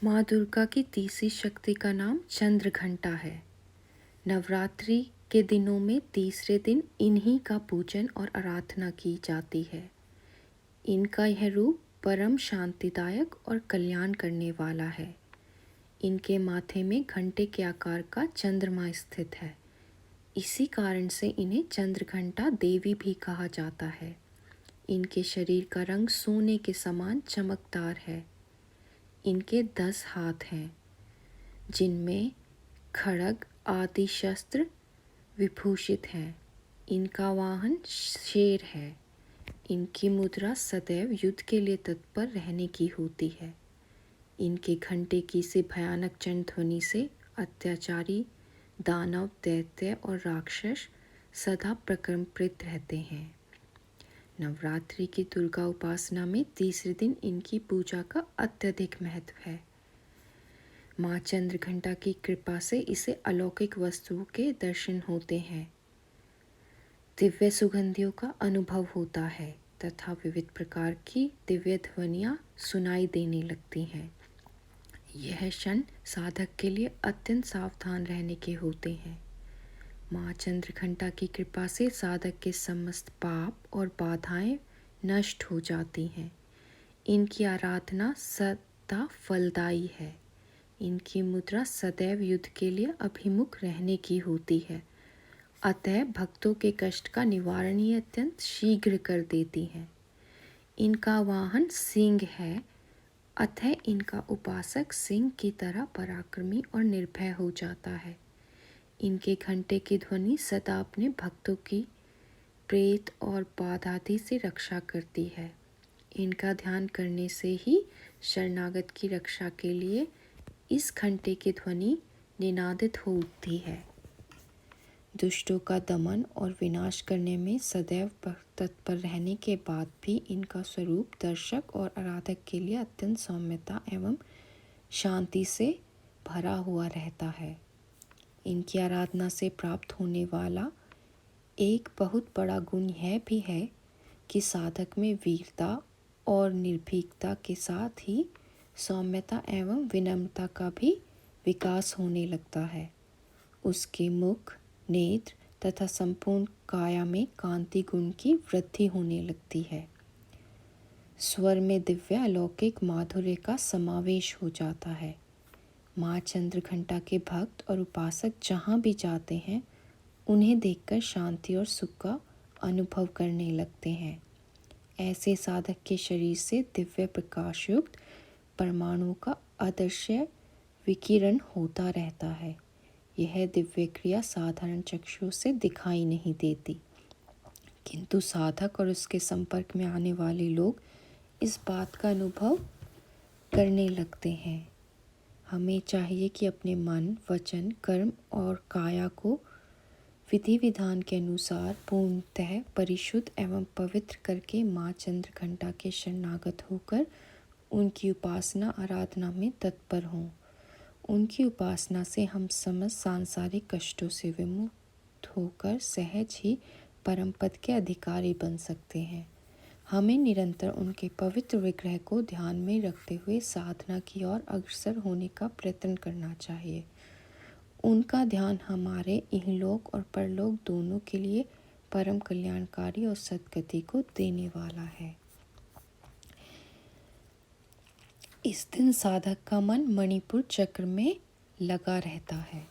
माँ दुर्गा की तीसरी शक्ति का नाम चंद्रघंटा है। नवरात्रि के दिनों में तीसरे दिन इन्हीं का पूजन और आराधना की जाती है। इनका यह रूप परम शांतिदायक और कल्याण करने वाला है। इनके माथे में घंटे के आकार का चंद्रमा स्थित है। इसी कारण से इन्हें चंद्रघंटा देवी भी कहा जाता है। इनके शरीर का रंग सोने के समान चमकदार है। इनके 10 हाथ हैं, जिनमें खड्ग आदि शस्त्र विभूषित हैं। इनका वाहन शेर है। इनकी मुद्रा सदैव युद्ध के लिए तत्पर रहने की होती है। इनके घंटे की से भयानक चंड-ध्वनि से अत्याचारी दानव, दैत्य और राक्षस सदा प्रकंपित रहते हैं। नवरात्रि की दुर्गा उपासना में तीसरे दिन इनकी पूजा का अत्यधिक महत्व है। माँ चंद्रघंटा की कृपा से इसे अलौकिक वस्तुओं के दर्शन होते हैं, दिव्य सुगंधियों का अनुभव होता है तथा विविध प्रकार की दिव्य ध्वनियाँ सुनाई देने लगती हैं। यह क्षण साधक के लिए अत्यंत सावधान रहने के होते हैं। माँ चंद्रघंटा की कृपा से साधक के समस्त पाप और बाधाएं नष्ट हो जाती हैं। इनकी आराधना सदा फलदायी है। इनकी मुद्रा सदैव युद्ध के लिए अभिमुख रहने की होती है, अतः भक्तों के कष्ट का निवारण ही अत्यंत शीघ्र कर देती है। इनका वाहन सिंह है, अतः इनका उपासक सिंह की तरह पराक्रमी और निर्भय हो जाता है। इनके घंटे की ध्वनि सदा अपने भक्तों की प्रेत और बाधादि से रक्षा करती है। इनका ध्यान करने से ही शरणागत की रक्षा के लिए इस घंटे की ध्वनि निनादित हो उठती है। दुष्टों का दमन और विनाश करने में सदैव तत्पर रहने के बाद भी इनका स्वरूप दर्शक और आराधक के लिए अत्यंत सौम्यता एवं शांति से भरा हुआ रहता है। इनकी आराधना से प्राप्त होने वाला एक बहुत बड़ा गुण यह भी है कि साधक में वीरता और निर्भीकता के साथ ही सौम्यता एवं विनम्रता का भी विकास होने लगता है। उसके मुख, नेत्र तथा संपूर्ण काया में कांति गुण की वृद्धि होने लगती है। स्वर में दिव्य अलौकिक माधुर्य का समावेश हो जाता है। माँ चंद्रघंटा के भक्त और उपासक जहाँ भी जाते हैं, उन्हें देखकर शांति और सुख का अनुभव करने लगते हैं। ऐसे साधक के शरीर से दिव्य प्रकाश युक्त परमाणु का अदृश्य विकिरण होता रहता है। यह दिव्य क्रिया साधारण चक्षु से दिखाई नहीं देती, किंतु साधक और उसके संपर्क में आने वाले लोग इस बात का अनुभव करने लगते हैं। हमें चाहिए कि अपने मन, वचन, कर्म और काया को विधि विधान के अनुसार पूर्णतः परिशुद्ध एवं पवित्र करके माँ चंद्रघंटा के शरणागत होकर उनकी उपासना आराधना में तत्पर हों। उनकी उपासना से हम समस्त सांसारिक कष्टों से विमुक्त होकर सहज ही परम पद के अधिकारी बन सकते हैं। हमें निरंतर उनके पवित्र विग्रह को ध्यान में रखते हुए साधना की ओर अग्रसर होने का प्रयत्न करना चाहिए। उनका ध्यान हमारे इहलोक और परलोक दोनों के लिए परम कल्याणकारी और सद्गति को देने वाला है। इस दिन साधक का मन मणिपुर चक्र में लगा रहता है।